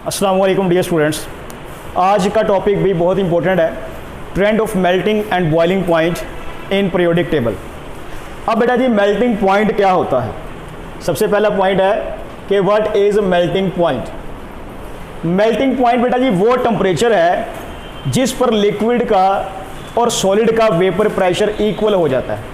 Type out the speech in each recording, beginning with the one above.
अस्सलाम वालेकुम dear students. आज का टॉपिक भी बहुत इंपॉर्टेंट है, trend of melting and boiling point in periodic table. अब बेटा जी मेल्टिंग पॉइंट क्या होता है? सबसे पहला पॉइंट है कि what is melting point. Melting point बेटा जी वो टेम्परेचर है जिस पर लिक्विड का और सॉलिड का वेपर प्रेशर इक्वल हो जाता है।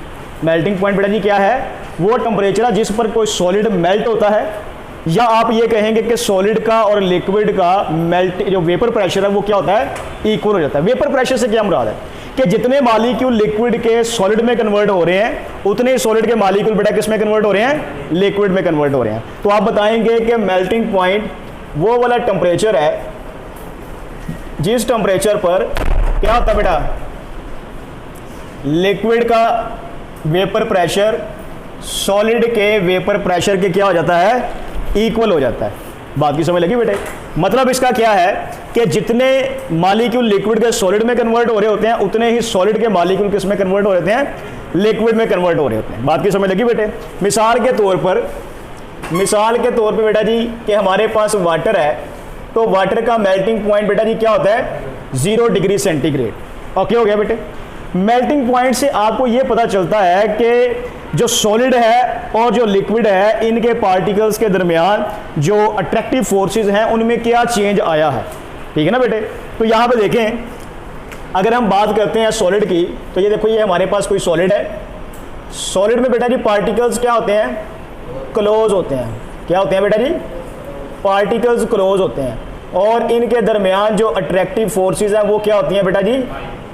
मेल्टिंग पॉइंट बेटा जी क्या है? वो टेम्परेचर है जिस पर कोई सॉलिड मेल्ट होता है, या आप ये कहेंगे कि सॉलिड का और लिक्विड का मेल्ट जो वेपर प्रेशर है वो क्या होता है? इक्वल हो जाता है। वेपर प्रेशर से क्या मुराद है कि जितने मालिक्यूल लिक्विड के सॉलिड में कन्वर्ट हो रहे हैं उतने ही सॉलिड के मालिक्यूल बेटा किस में कन्वर्ट हो रहे हैं? लिक्विड में कन्वर्ट हो रहे हैं। तो आप बताएंगे कि मेल्टिंग पॉइंट वो वाला टेम्परेचर है जिस टेम्परेचर पर क्या होता है बेटा? लिक्विड का वेपर प्रेशर सॉलिड के वेपर प्रेशर के क्या हो जाता है? इक्वल हो जाता है। बात की समझ लगी बेटे? मतलब इसका क्या है कि जितने मालिक्यूल लिक्विड के सॉलिड में कन्वर्ट हो रहे होते हैं उतने ही सॉलिड के मालिक्यूल किस में कन्वर्ट हो रहे हैं? लिक्विड में कन्वर्ट हो रहे होते हैं। बात की समझ लगी बेटे? मिसाल के तौर पर बेटा जी कि हमारे पास वाटर है, तो वाटर का मेल्टिंग पॉइंट बेटा जी क्या होता है? 0 डिग्री सेंटीग्रेड। ओके हो गया बेटे? मेल्टिंग पॉइंट से आपको यह पता चलता है कि जो सॉलिड है और जो लिक्विड है इनके पार्टिकल्स के दरमियान जो अट्रैक्टिव फोर्सेस हैं उनमें क्या चेंज आया है। ठीक है ना बेटे? तो यहाँ पे देखें, अगर हम बात करते हैं सॉलिड की, तो ये देखो ये हमारे पास कोई सॉलिड है। सॉलिड में बेटा जी पार्टिकल्स क्या होते हैं? क्लोज होते हैं। क्या होते हैं बेटा जी? पार्टिकल्स क्लोज होते हैं, और इनके दरमियान जो अट्रैक्टिव फोर्सेज हैं वो क्या होती हैं बेटा जी?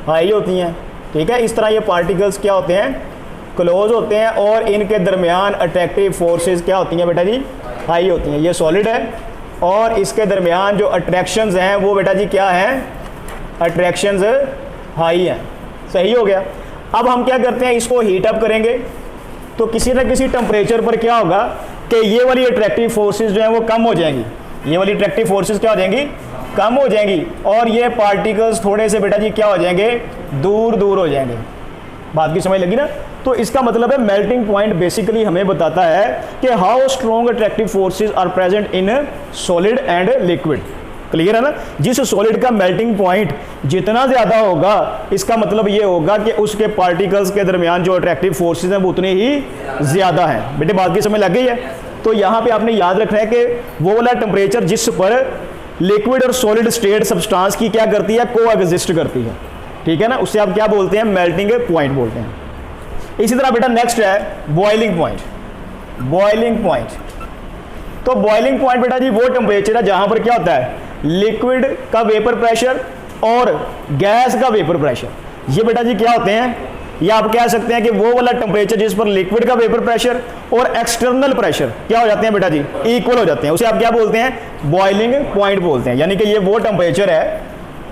हाई होती हैं। ठीक है, इस तरह ये पार्टिकल्स क्या होते हैं? क्लोज होते हैं, और इनके दरमियान अट्रैक्टिव फोर्सेस क्या होती हैं बेटा जी? हाई होती हैं। ये सॉलिड है और इसके दरमियान जो अट्रैक्शंस हैं वो बेटा जी क्या हैं? अट्रैक्शंस हाई हैं। सही हो गया? अब हम क्या करते हैं, इसको हीट अप करेंगे तो किसी न किसी टेम्परेचर पर क्या होगा कि ये वाली अट्रैक्टिव फोर्सेस जो हैं वो कम हो जाएंगी। ये वाली अट्रैक्टिव फोर्सेस क्या हो जाएंगी? कम हो जाएंगी, और ये पार्टिकल्स थोड़े से बेटा जी क्या हो जाएंगे? दूर दूर हो जाएंगे। बात की समझ लगी ना? तो इसका मतलब है मेल्टिंग पॉइंट बेसिकली हमें बताता है कि how strong attractive forces are present in solid and liquid. Clear है ना? जिस सॉलिड का मेल्टिंग पॉइंट जितना ज़्यादा होगा इसका मतलब ये होगा कि उसके पार्टिकल्स के दरमियान जो अट्रैक्टिव फोर्सेस हैं वो उतने ही ज़्यादा हैं। बेटे बात की समझ लग गई है? तो यहाँ पे आपने याद रखना है कि वो वाला टेम्परेचर जिस पर लिक्विड और सॉलिड स्टेट सब्सटेंस की क्या करती है? को एग्जिस्ट करती है। ठीक है ना? उससे आप क्या बोलते हैं? मेल्टिंग पॉइंट बोलते हैं। इसी तरह बेटा नेक्स्ट है बॉइलिंग पॉइंट। बॉइलिंग पॉइंट, तो बॉइलिंग पॉइंट बेटा जी वो टेम्परेचर है जहां पर क्या होता है? लिक्विड का वेपर प्रेशर और गैस का वेपर प्रेशर, ये बेटा जी क्या होते हैं? या आप कह सकते हैं कि वो वाला टेम्परेचर जिस पर लिक्विड का वेपर प्रेशर और एक्सटर्नल प्रेशर क्या हो जाते हैं बेटा जी? इक्वल हो जाते हैं। उसे आप क्या बोलते हैं? बॉइलिंग पॉइंट बोलते हैं। यानी कि ये वो टेम्परेचर है,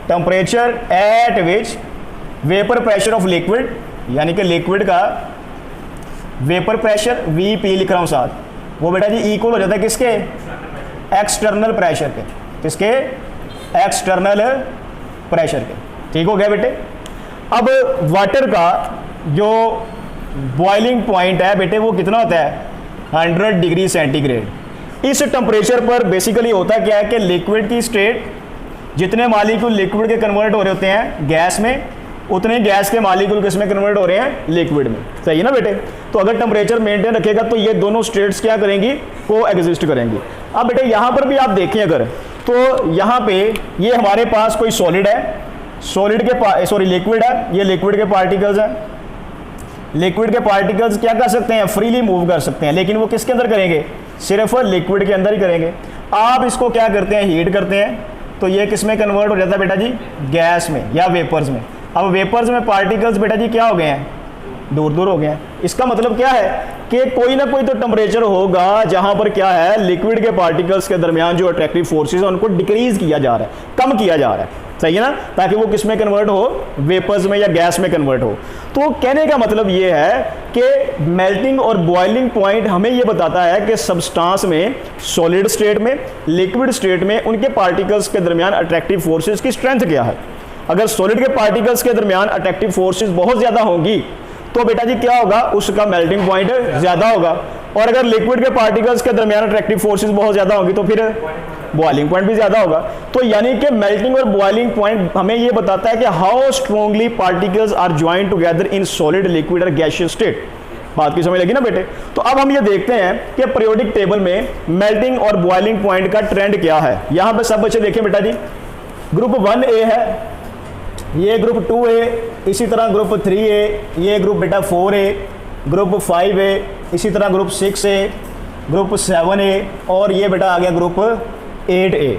temperature at which vapour pressure of liquid, यानी कि लिक्विड का वेपर प्रेशर VP लिख रहा हूं साथ, वो बेटा जी इक्वल हो जाता है किसके? एक्सटर्नल प्रेशर के। किसके? एक्सटर्नल प्रेशर के। ठीक हो गया बेटे? अब वाटर का जो बॉइलिंग पॉइंट है बेटे वो कितना होता है? 100 डिग्री सेंटीग्रेड। इस टेम्परेचर पर बेसिकली होता क्या है कि लिक्विड की स्टेट, जितने मालिक्यूल लिक्विड के कन्वर्ट हो रहे होते हैं गैस में, उतने गैस के मालिक्यूल किस में कन्वर्ट हो रहे हैं? लिक्विड में। सही है ना बेटे? तो अगर टेम्परेचर मेंटेन रखेगा तो ये दोनों स्टेट्स क्या करेंगी? को एग्जिस्ट करेंगी। अब बेटे यहाँ पर भी आप देखें अगर, तो यहाँ पे ये हमारे पास कोई सॉलिड है, सॉलिड के लिक्विड है, ये लिक्विड के पार्टिकल्स हैं। लिक्विड के पार्टिकल्स क्या कर सकते हैं? फ्रीली मूव कर सकते हैं, लेकिन वो किसके अंदर करेंगे? सिर्फ लिक्विड के अंदर ही करेंगे। आप इसको क्या करते हैं? हीट करते हैं, तो ये किस में कन्वर्ट हो जाता है बेटा जी? गैस में या वेपर्स में। अब वेपर्स में पार्टिकल्स बेटा जी क्या हो गए हैं? दूर दूर हो गए हैं। इसका मतलब क्या है कि कोई ना कोई तो टेम्परेचर होगा जहां पर क्या है? लिक्विड के पार्टिकल्स के दरमियान जो अट्रैक्टिव फोर्सेस है उनको डिक्रीज किया जा रहा है, कम किया जा रहा है। सही है ना? ताकि वो किस में कन्वर्ट हो? वेपर्स में या गैस में कन्वर्ट हो। तो कहने का मतलब ये है कि मेल्टिंग और बॉइलिंग पॉइंट हमें ये बताता है कि सब्सटेंस में, सॉलिड स्टेट में, लिक्विड स्टेट में उनके पार्टिकल्स के दरमियान अट्रैक्टिव फोर्सेस की स्ट्रेंथ क्या है। अगर सॉलिड के पार्टिकल्स के दरमियान अट्रैक्टिव फोर्सेस बहुत ज़्यादा होंगी तो बेटा जी क्या होगा? उसका मेल्टिंग पॉइंट ज़्यादा होगा। और अगर लिक्विड के पार्टिकल्स के दरमियान अट्रैक्टिव फोर्सेस बहुत ज़्यादा होंगी तो फिर बॉइलिंग पॉइंट भी ज़्यादा होगा। तो यानी कि मेल्टिंग और बॉइलिंग पॉइंट हमें ये बताता है कि how strongly particles are join together in solid, liquid और गैसियस स्टेट। बात की समझ लगी ना बेटे। तो अब हम ये देखते हैं कि पीरियोडिक टेबल में मेल्टिंग और बॉइलिंग पॉइंट का ट्रेंड क्या है। यहाँ पे सब बच्चे देखें बेटा जी, ग्रुप 1A है, ये ग्रुप 2A, इसी तरह ग्रुप 3A, ये ग्रुप बेटा 4A, ग्रुप 5A, इसी तरह ग्रुप 6A, ग्रुप 7A और ये बेटा आ गया ग्रुप 8A।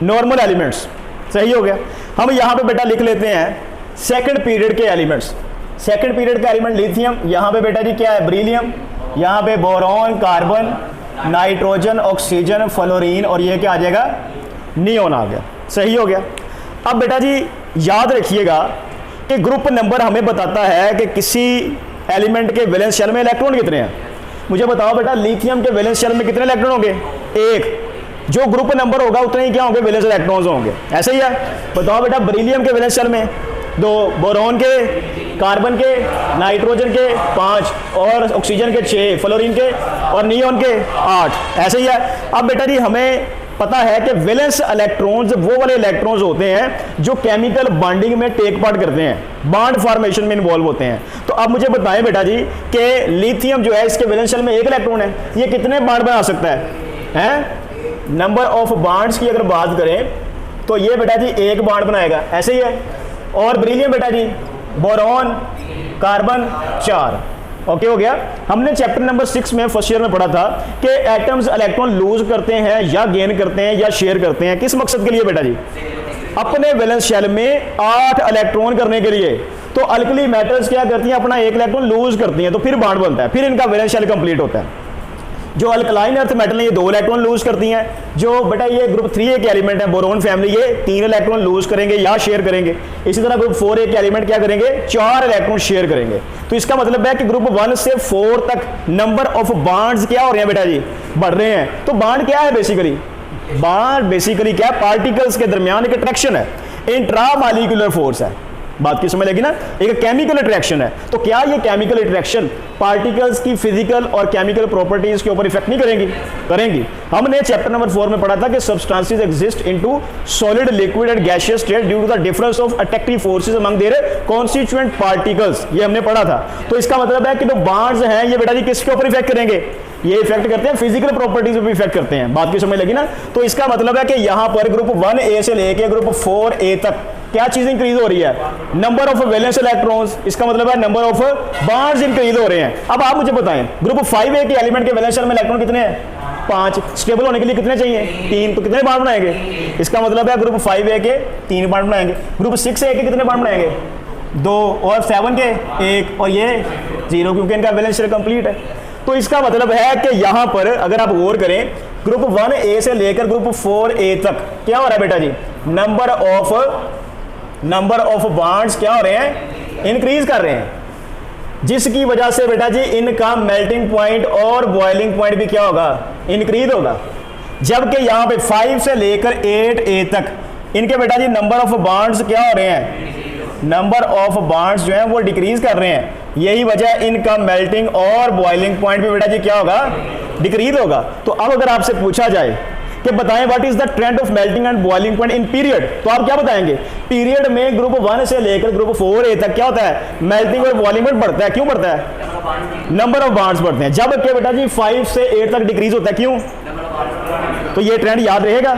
नॉर्मल एलिमेंट्स, सही हो गया। हम यहाँ पे बेटा लिख लेते हैं सेकंड पीरियड के एलिमेंट्स। सेकंड पीरियड का एलिमेंट लिथियम, यहाँ पे बेटा जी क्या है, बेरिलियम, यहाँ पे boron, carbon, nitrogen, oxygen, fluorine और ये क्या आ जाएगा, नियोन आ गया। सही हो गया। अब बेटा जी याद रखिएगा कि ग्रुप नंबर हमें बताता है कि किसी एलिमेंट के वैलेंस शेल में इलेक्ट्रॉन कितने हैं। मुझे बताओ बेटा, लिथियम के वैलेंस शेल में कितने इलेक्ट्रॉन होंगे, 1। जो ग्रुप नंबर होगा उतने ही क्या होंगे, वैलेंस इलेक्ट्रॉन्स होंगे। ऐसे ही है। बताओ बेटा, बेरिलियम के वैलेंस शेल में 2, बोरॉन के, कार्बन के, नाइट्रोजन के 5 और ऑक्सीजन के 6, फ्लोरीन के और नियोन के 8। ऐसे ही है। अब बेटा जी हमें पता है कि वैलेंस इलेक्ट्रॉन्स वो वाले इलेक्ट्रॉन्स होते हैं जो केमिकल बॉन्डिंग में टेक पार्ट करते हैं, बॉन्ड फॉर्मेशन में इन्वॉल्व होते हैं। तो अब मुझे बताएं बेटा जी कि लिथियम जो है इसके वैलेंस शेल में 1 इलेक्ट्रॉन है, ये कितने बॉन्ड बना सकता है? नंबर ऑफ बॉन्ड्स की अगर बात करें तो ये बेटा जी 1 बॉन्ड बनाएगा। ऐसे ही है। और बेरिलियम बेटा जी, बोरॉन, कार्बन 4। ओके हो गया। हमने चैप्टर नंबर 6 में फर्स्ट ईयर में पढ़ा था कि एटम्स इलेक्ट्रॉन लूज करते हैं या गेन करते हैं या शेयर करते हैं, किस मकसद के लिए बेटा जी? अपने वैलेंस शेल में 8 इलेक्ट्रॉन करने के लिए। तो अल्कली मेटल्स क्या करती हैं, अपना 1 इलेक्ट्रॉन लूज करती हैं, तो फिर बॉन्ड बनता है, फिर इनका वैलेंस शेल कंप्लीट होता है। जो अल्कलाइन अर्थ मेटल है ये 2 इलेक्ट्रॉन लूज करती हैं। जो बेटा ये ग्रुप 3A के एलिमेंट है, बोरोन फैमिली, ये 3 इलेक्ट्रॉन लूज करेंगे या शेयर करेंगे। इसी तरह ग्रुप 4A के एलिमेंट क्या करेंगे, 4 इलेक्ट्रॉन शेयर करेंगे। तो इसका मतलब है कि ग्रुप 1 से 4 तक नंबर ऑफ बॉन्ड्स क्या हो रहे हैं बेटा जी, बढ़ रहे हैं। तो बॉन्ड क्या है बेसिकली? बॉन्ड बेसिकली क्या है, पार्टिकल्स के दरमियान एक अट्रैक्शन है, इंट्रामॉलिक्यूलर फोर्स है। बात की समझ लगी ना। एक केमिकल अट्रैक्शन है। तो क्या ये केमिकल अट्रैक्शन पार्टिकल्स की फिजिकल और केमिकल प्रॉपर्टीज के ऊपर इफेक्ट नहीं करेंगी? करेंगी। हमने चैप्टर नंबर 4 में पढ़ा था कि substances exist into solid, liquid and gaseous state due to the difference of attractive forces among their constituent particles. ये हमने पढ़ा था। तो इसका मतलब है कि जो बॉन्ड्स हैं ये बेटा जी किसके ऊपर इफेक्ट करेंगे? ये इफेक्ट करते हैं फिजिकल प्रॉपर्टीज पे इफेक्ट करते हैं। बात की समझ लगी ना। तो इसका मतलब है कि यहां पर ग्रुप 1A से लेके ग्रुप 4A तक क्या चीज इंक्रीज हो रही है, नंबर ऑफ वैलेंस इलेक्ट्रॉन्स। इसका मतलब है नंबर ऑफ बॉन्ड्स इंक्रीज हो रहे हैं। अब आप मुझे बताएं ग्रुप 5A के एलिमेंट के वैलेंस शेल में इलेक्ट्रॉन कितने हैं? 5। स्टेबल होने के लिए कितने चाहिए? 3। तो कितने बॉन्ड बनाएंगे? इसका मतलब है ग्रुप 5A के 3 बॉन्ड बनाएंगे। ग्रुप 6A के कितने बॉन्ड बनाएंगे? 2 और 7 के 1 और ये 0, क्योंकि इनका वैलेंस शेल कंप्लीट है। तो इसका मतलब है कि यहां पर अगर आप गौर करें ग्रुप 1A से लेकर ग्रुप 4A तक क्या हो रहा है बेटा जी, नंबर ऑफ बॉन्ड्स क्या हो रहे हैं, इंक्रीज कर रहे हैं, जिसकी वजह से बेटा जी इनका मेल्टिंग पॉइंट और बॉइलिंग पॉइंट भी क्या होगा, इंक्रीज होगा। जबकि यहां पे 5 से लेकर 8A तक इनके बेटा जी नंबर ऑफ बॉन्ड्स क्या हो रहे हैं, नंबर ऑफ बॉन्ड्स जो हैं वो डिक्रीज कर रहे हैं। यही वजह इनका मेल्टिंग और बॉइलिंग पॉइंट भी बेटा जी क्या होगा, डिक्रीज होगा। तो अब अगर आपसे पूछा जाए कि बताएं what is the trend of melting and boiling point in period, तो आप क्या बताएंगे? पीरियड में ग्रुप 1 से लेकर ग्रुप 4A तक क्या होता है, मेल्टिंग और बॉइलिंग पॉइंट बढ़ता है। क्यों बढ़ता है? नंबर ऑफ बॉन्ड्स बढ़ते हैं। जबकि बेटा जी 5 से 8 तक डिक्रीज होता है। क्यों? तो ये ट्रेंड याद रहेगा।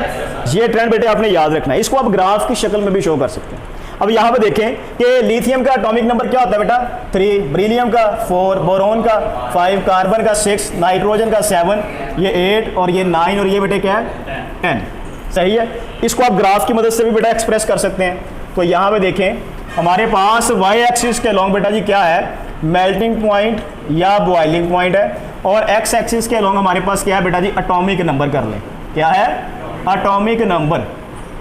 ये ट्रेंड बेटे आपने याद रखना है। इसको आप ग्राफ की शक्ल में भी शो कर सकते हैं। अब यहां पे देखें कि लिथियम का एटॉमिक नंबर क्या होता है बेटा, 3, बेरिलियम का 4, बोरोन का 5, कार्बन का 6, नाइट्रोजन का 7, ये 8 और ये 9 और ये बेटे क्या है 10। सही है। इसको आप ग्राफ की मदद से भी बेटा एक्सप्रेस कर सकते हैं। तो यहां पे देखें हमारे पास वाई एक्सिस के अलॉन्ग बेटा जी क्या है, मेल्टिंग पॉइंट या बॉइलिंग पॉइंट है, और एक्स एक्सिस के अलॉन्ग हमारे पास क्या है बेटा जी, एटॉमिक नंबर कर लें। क्या है? Atomic number.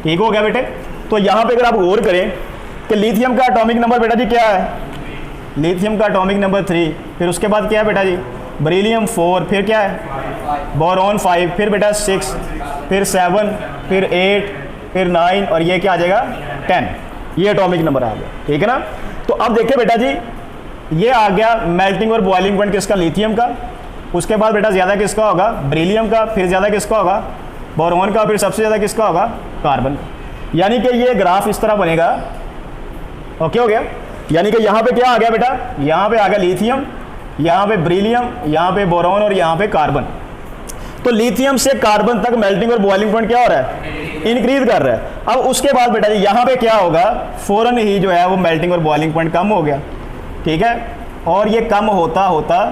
ठीक हो गया बेटे। तो यहां पे अगर आप गौर करें कि लिथियम का एटॉमिक नंबर बेटा जी क्या है, लिथियम का एटॉमिक नंबर 3, फिर उसके बाद क्या है बेटा जी, बेरिलियम 4, फिर क्या है, बोरॉन 5, फिर बेटा 6, फिर 7, फिर 8, फिर 9 और ये क्या आ जाएगा 10। ये एटॉमिक नंबर आ गया। ठीक है ना। तो अब देखिए बेटा जी ये आ गया मेल्टिंग और बॉइलिंग पॉइंट किसका, लिथियम का। उसके बाद बेटा ज़्यादा किसका होगा, बेरिलियम का। फिर ज़्यादा किसका होगा, बोरोन का, फिर सबसे ज़्यादा किसका होगा, कार्बन का। यानी कि ये ग्राफ इस तरह बनेगा। ओके हो गया। यानी कि यहाँ पे क्या आ गया बेटा, यहाँ पे आ गया लिथियम, यहाँ पे ब्रिलियम, यहाँ पे बोरोन और यहाँ पे कार्बन। तो लिथियम से कार्बन तक मेल्टिंग और बॉइलिंग पॉइंट क्या हो रहा है, इंक्रीज कर रहा है। अब उसके बाद बेटा जी यहाँ पे क्या होगा, फौरन ही जो है वो मेल्टिंग और बॉइलिंग पॉइंट कम हो गया, ठीक है। और ये कम होता होता,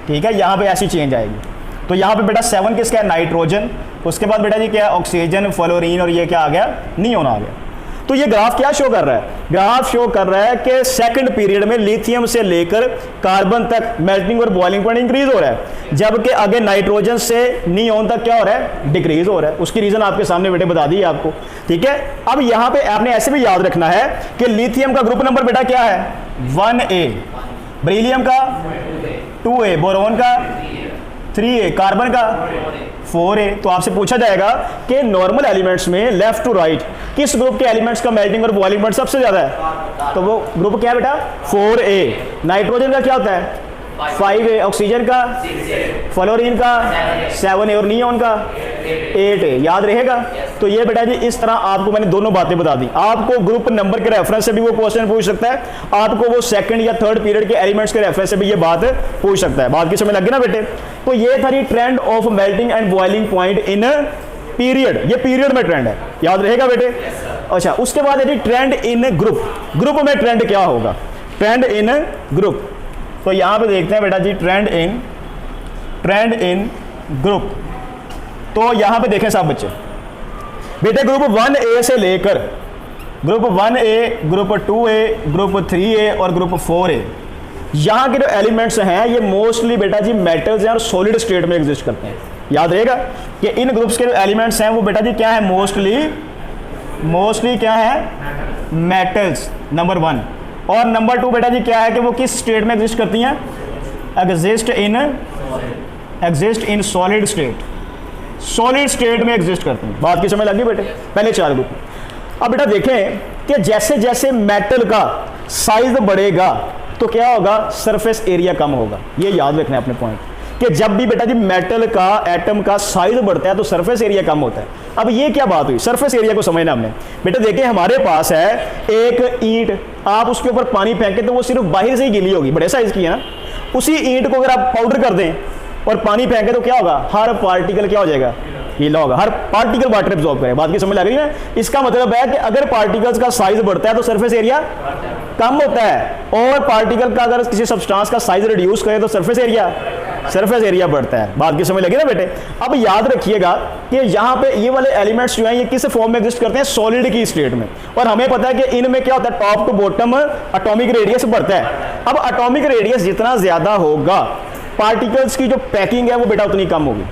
ठीक है, यहाँ पे ऐसी चेंज आएगी। तो यहाँ पे बेटा 7 किसका है, नाइट्रोजन। उसके बाद बेटा जी क्या है, ऑक्सीजन, फ्लोरीन और ये क्या आ गया, नियोन आ गया। तो ये ग्राफ क्या शो कर रहा है, ग्राफ शो कर रहा है कि सेकंड पीरियड में लिथियम से लेकर कार्बन तक मेल्टिंग और बॉइलिंग पॉइंट इंक्रीज हो रहा है, जबकि आगे नाइट्रोजन से नियोन तक क्या हो रहा है, डिक्रीज हो रहा है। उसकी रीजन आपके सामने बेटे बता दी आपको, ठीक है। अब यहाँ पे आपने ऐसे भी याद रखना है कि लिथियम का ग्रुप नंबर बेटा क्या है, 1A, ब्रिलियम का 2A, बोरोन का 3A, कार्बन का 4A। तो आपसे पूछा जाएगा कि नॉर्मल एलिमेंट्स में लेफ्ट टू राइट किस ग्रुप के एलिमेंट्स का मेल्टिंग और बॉइलिंग पॉइंट सबसे ज्यादा है, तो वो ग्रुप क्या है बेटा, 4A। नाइट्रोजन का क्या होता है, 5A, ऑक्सीजन का, फ्लोरीन का 7A और नियोन का 8A। याद रहेगा। तो ये बेटा जी इस तरह आपको मैंने दोनों बातें बता दी। आपको ग्रुप नंबर के रेफरेंस से भी वो क्वेश्चन पूछ सकता है, आपको वो सेकंड या थर्ड पीरियड के एलिमेंट्स के रेफरेंस से भी ये बात पूछ सकता है। बात की समझ लगी ना बेटे। तो ये था trend of melting and boiling point in period, ये पीरियड में ट्रेंड है, याद रहेगा बेटे। अच्छा, उसके बाद है जी ट्रेंड इन ग्रुप। ग्रुप में ट्रेंड क्या होगा, ट्रेंड इन ग्रुप। तो यहां पे देखते हैं बेटा जी ट्रेंड इन ग्रुप। तो यहां पे देखें सब बच्चे बेटे, ग्रुप 1A से लेकर group 1A, group 2A, group 3A और ग्रुप 4A, यहां के जो एलिमेंट्स हैं ये मोस्टली बेटा जी मेटल्स हैं और सॉलिड स्टेट में एग्जिस्ट करते हैं। याद रहेगा कि इन ग्रुप्स के जो एलिमेंट्स हैं वो बेटा जी क्या है, मोस्टली क्या है, मेटल्स, नंबर 1। और नंबर 2 बेटा जी क्या है कि वो किस स्टेट में एग्जिस्ट करती हैं, एग्जिस्ट इन सॉलिड स्टेट में एग्जिस्ट करती हैं। बात की समझ लगी बेटे, पहले 4 ग्रुप। अब बेटा देखें कि जैसे जैसे मेटल का साइज बढ़ेगा तो क्या होगा, सरफेस एरिया कम होगा। ये याद रखना है अपने पॉइंट कि जब भी बेटा जी मेटल का एटम का साइज बढ़ता है तो सरफेस एरिया कम होता है। अब ये क्या बात हुई, सरफेस एरिया को समझना हमने। बेटा देखिए हमारे पास है एक ईंट, आप उसके ऊपर पानी फेंके तो वो सिर्फ बाहर से ही गीली होगी, बड़े साइज की है ना। उसी ईंट को अगर आप पाउडर कर दें और पानी फेंके तो क्या होगा, हर पार्टिकल क्या हो जाएगा, गीला होगा, हर पार्टिकल वाटर एब्जॉर्ब करे। बात की समझ लग रही है। इसका मतलब है कि अगर पार्टिकल्स का साइज बढ़ता है तो सरफेस एरिया कम होता है, और पार्टिकल का अगर किसी सब्सटेंस का साइज रिड्यूस करे तो सरफेस एरिया बढ़ता है। बात की समझ लगी ना बेटे। अब याद रखिएगा कि यहाँ पे ये वाले एलिमेंट्स जो हैं ये किस फॉर्म में एग्जिस्ट करते हैं, सॉलिड की स्टेट में। और हमें पता है कि इनमें क्या होता है, top to bottom atomic radius बढ़ता है। अब एटॉमिक रेडियस जितना ज्यादा होगा पार्टिकल्स की जो पैकिंग है वो बेटा उतनी कम होगी,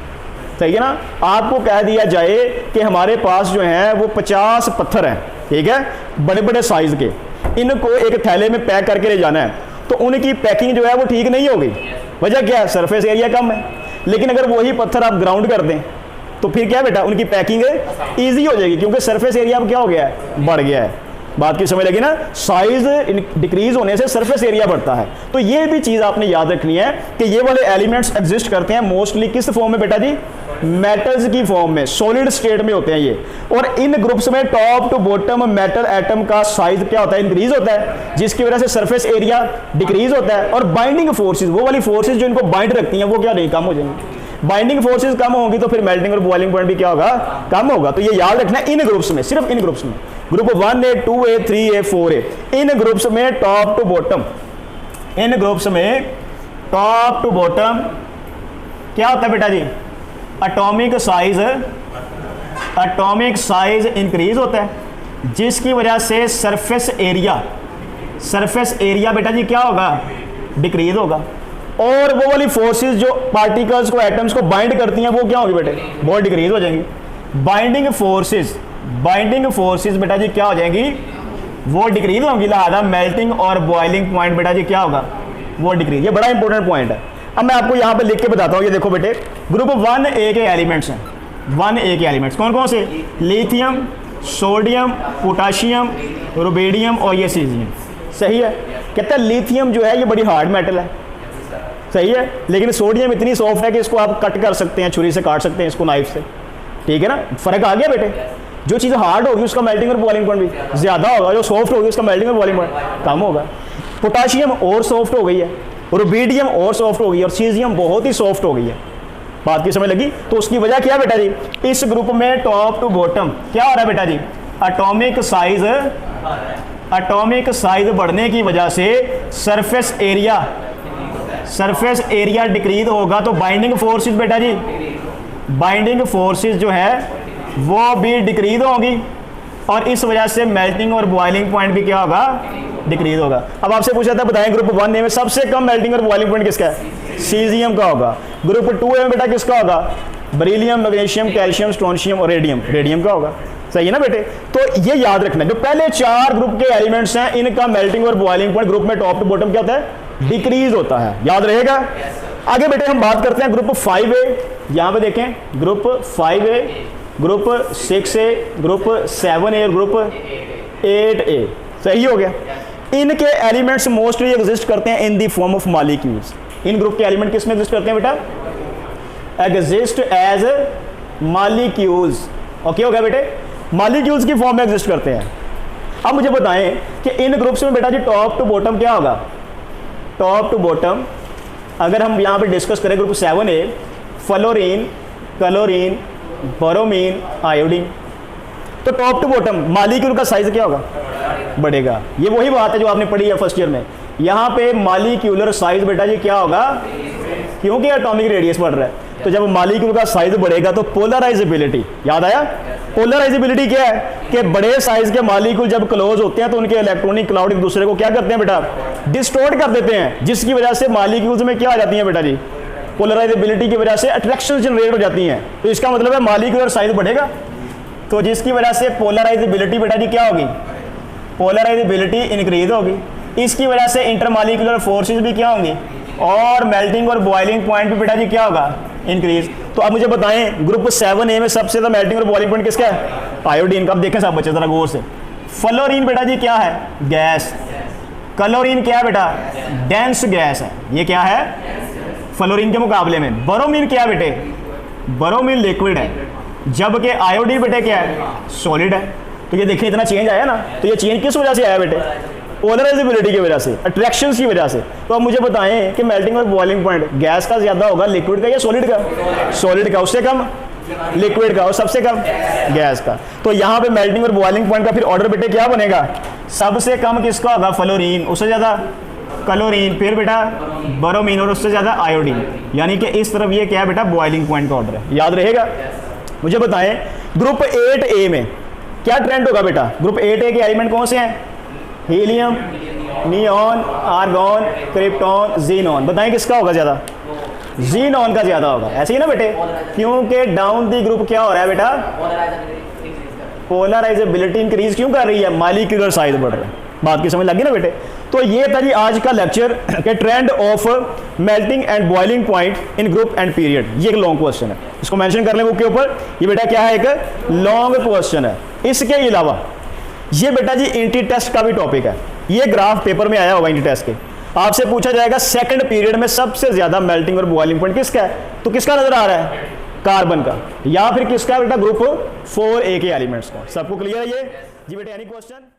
सही है ना। आपको कह दिया जाए कि हमारे पास जो है वो 50 पत्थर हैं, ठीक है, बड़े बड़े साइज के, इनको एक थैले में पैक करके ले जाना है, तो उनकी पैकिंग जो है वो ठीक नहीं होगी। वजह क्या है, सरफेस एरिया कम है। लेकिन अगर वही पत्थर आप ग्राउंड कर दें तो फिर क्या है बेटा, उनकी पैकिंग ईजी हो जाएगी, क्योंकि सरफेस एरिया अब क्या हो गया है, बढ़ गया है। बात की समझ लगी ना। साइज डिक्रीज होने से सरफेस एरिया बढ़ता है। तो ये भी चीज आपने याद रखनी है कि ये वाले एलिमेंट्स एग्जिस्ट करते हैं मोस्टली किस फॉर्म में बेटा जी, मेटल्स की फॉर्म में, सॉलिड स्टेट में होते हैं ये। और इन ग्रुप्स में top to bottom metal atom का साइज क्या होता है, इंक्रीज होता है, जिसकी वजह से सरफेस एरिया डिक्रीज होता है। और बाइंडिंग फोर्सेज, वो वाली फोर्सेज जो इनको बाइंड रखती हैं वो क्या नहीं, कम हो जाएंगी। बाइंडिंग फोर्सेज कम होंगी तो फिर मेल्टिंग और बॉइलिंग पॉइंट भी क्या होगा, कम होगा। तो ये याद रखना है इन ग्रुप्स में, सिर्फ इन ग्रुप्स में, group 1A, 2A, 3A, 4A, इन ग्रुप्स में टॉप टू बॉटम, इन ग्रुप्स में टॉप टू बॉटम क्या होता है बेटा जी, एटॉमिक साइज इंक्रीज होता है, जिसकी वजह से सरफेस एरिया बेटा जी क्या होगा, डिक्रीज होगा। और वो वाली फोर्सेस जो पार्टिकल्स को, एटम्स को बाइंड करती हैं वो क्या होगी बेटे, वो डिक्रीज हो जाएंगी। बाइंडिंग फोर्सेस बेटा जी क्या हो जाएंगी, वो डिक्रीज होंगी। लिहाजा मेल्टिंग और बॉइलिंग पॉइंट बेटा जी क्या होगा, वो डिक्रीज। ये बड़ा इंपॉर्टेंट पॉइंट है। अब मैं आपको यहाँ पे लिख के बताता हूँ। ये देखो बेटे, ग्रुप 1A के एलिमेंट्स हैं, 1A के एलिमेंट्स कौन कौन से, लिथियम, सोडियम, पोटाशियम, रुबेडियम और ये सीजियम। सही है। कहता है लिथियम जो है ये बड़ी हार्ड मेटल है, सही है, लेकिन सोडियम इतनी सॉफ्ट है कि इसको आप कट कर सकते हैं, छुरी से काट सकते हैं इसको, नाइफ से, ठीक है ना, फर्क आ गया बेटे। जो चीज़ हार्ड होगी उसका मेल्टिंग और बॉइलिंग पॉइंट भी ज़्यादा होगा, जो सॉफ्ट होगी उसका मेल्टिंग और बॉइलिंग पॉइंट कम होगा। पोटाशियम और सॉफ्ट हो गई है, रुबिडियम और सॉफ्ट हो गई है, और सीजियम बहुत ही सॉफ्ट हो गई है। बात की समझ लगी? तो उसकी वजह क्या बेटा जी, इस ग्रुप में टॉप टू बॉटम क्या हो रहा है बेटा जी, एटॉमिक साइज बढ़ने की वजह से सरफेस एरिया डिक्रीज होगा, तो बाइंडिंग फोर्सेस बेटा जी, बाइंडिंग फोर्सेस जो है वो भी डिक्रीज होगी, और इस वजह से मेल्टिंग और बॉइलिंग पॉइंट भी क्या होगा, डिक्रीज होगा। अब आपसे पूछा था बताएं ग्रुप 1 में सबसे कम मेल्टिंग और बॉइलिंग पॉइंट किसका है, सीजियम का होगा। ग्रुप 2 में बेटा किसका होगा, बेरिलियम, मैग्नीशियम, कैल्शियम, स्ट्रोंशियम और रेडियम का होगा। सही है ना बेटे? तो ये याद रखना, जो पहले 4 ग्रुप के एलिमेंट्स हैं इनका मेल्टिंग और बॉइलिंग पॉइंट ग्रुप में टॉप टू बॉटम क्या होता है, डिक्रीज होता है, याद रहेगा। आगे बेटे हम बात करते हैं ग्रुप 5A, यहां पे देखें group 5A, group 6A, group 7A और ग्रुप 8A। सही हो गया। इनके एलिमेंट्स मोस्टली एग्जिस्ट करते हैं in the form of molecules. In group के एलिमेंट किस में एग्जिस्ट करते हैं बेटा, एग्जिस्ट एज मॉलिक्यूल्स। ओके हो गया बेटे, मॉलिक्यूल्स की फॉर्म में एग्जिस्ट करते हैं। अब मुझे बताएं कि इन ग्रुप्स में बेटा जी टॉप टू बॉटम क्या होगा, टॉप टू बॉटम अगर हम यहाँ पे डिस्कस करें group 7A, fluorine, chlorine, bromine, iodine, तो टॉप टू बॉटम मॉलिक्यूल का साइज क्या होगा, बढ़ेगा। ये वही बात है जो आपने पढ़ी है फर्स्ट ईयर में। यहाँ पे मॉलिक्यूलर साइज बेटा जी क्या होगा, क्योंकि एटॉमिक रेडियस बढ़ रहा है, तो जब मॉलिक्यूल का साइज बढ़ेगा तो पोलराइजेबिलिटी, याद आया, पोलराइजेबिलिटी क्या है कि बड़े साइज के मॉलिक्यूल जब क्लोज होते हैं तो उनके इलेक्ट्रॉनिक क्लाउड एक दूसरे को क्या करते हैं बेटा, डिस्टॉर्ट कर देते हैं, जिसकी वजह से मॉलिक्यूल्स में क्या आ जाती है बेटा जी, पोलराइजेबिलिटी की वजह से अट्रैक्शन जनरेट हो जाती हैं। तो इसका मतलब है मॉलिक्यूलर साइज बढ़ेगा, तो जिसकी वजह से पोलराइजेबिलिटी बेटा जी क्या होगी, पोलराइजेबिलिटी इंक्रीज होगी। इसकी वजह से इंटरमॉलिक्यूलर फोर्सेस भी क्या होंगी, और मेल्टिंग और बॉइलिंग पॉइंट भी बेटा जी क्या होगा, इंक्रीज। तो अब मुझे बताएं ग्रुप 7A में सबसे ज्यादा मेल्टिंग और बॉइलिंग पॉइंट किसका है, आयोडीन का। अब देखें सब बच्चे जरा गौर से, फ्लोरीन बेटा जी क्या है, गैस, क्लोरीन क्या है बेटा, डेंस गैस है, ये क्या है फ्लोरीन के मुकाबले में। बोरोमीन क्या है बेटे, बोरोमीन लिक्विड है, जबकि आयोडीन बेटे क्या है, सॉलिड है। तो ये देखिए इतना चेंज आया ना, तो ये चेंज किस वजह से आया बेटे, पोलराइजेबिलिटी की वजह से, अट्रैक्शन की वजह से। तो अब मुझे बताएं कि मेल्टिंग और बॉइलिंग पॉइंट गैस का ज्यादा होगा, लिक्विड का या सॉलिड का, सॉलिड का, उससे कम लिक्विड का, और सबसे कम गैस का। तो यहाँ पे मेल्टिंग और बॉइलिंग पॉइंट का फिर ऑर्डर बेटे क्या बनेगा, सबसे कम किसका होगा, फ्लोरीन, उससे ज्यादा क्लोरीन, फिर बेटा बोरोमीन, और उससे ज्यादा आयोडीन। यानी कि इस तरफ ये क्या है बेटा, बॉइलिंग पॉइंट का ऑर्डर है, याद रहेगा। मुझे बताएं ग्रुप 8A में क्या ट्रेंड होगा बेटा, ग्रुप 8A के एलिमेंट कौन से हैं, helium, neon, argon, krypton, xenon. बताएं किसका होगा ज्यादा, जीनॉन का ज्यादा होगा, ऐसे ही ना बेटे, क्योंकि डाउन दी ग्रुप क्या हो रहा है बेटा, पोलराइजेबिलिटी इंक्रीज क्यों कर रही है, मॉलिक्यूलर साइज बढ़ रहा है। बात की समझ लगी ना बेटे। तो ये था जी आज का लेक्चर के trend of melting and boiling point in group and period. ये एक लॉन्ग क्वेश्चन है, इसको मेंशन कर लें बुक के ऊपर, ये बेटा क्या है, एक लॉन्ग क्वेश्चन है। इसके अलावा ये बेटा जी इंटी टेस्ट का भी टॉपिक है, ये ग्राफ पेपर में आया होगा इंटी टेस्ट के, आपसे पूछा जाएगा सेकंड पीरियड में सबसे ज्यादा मेल्टिंग और बॉइलिंग पॉइंट किसका है, तो किसका नजर आ रहा है, कार्बन का, या फिर किसका बेटा ग्रुप 4A के एलिमेंट्स का। सबको क्लियर है ये जी बेटा, एनी क्वेश्चन।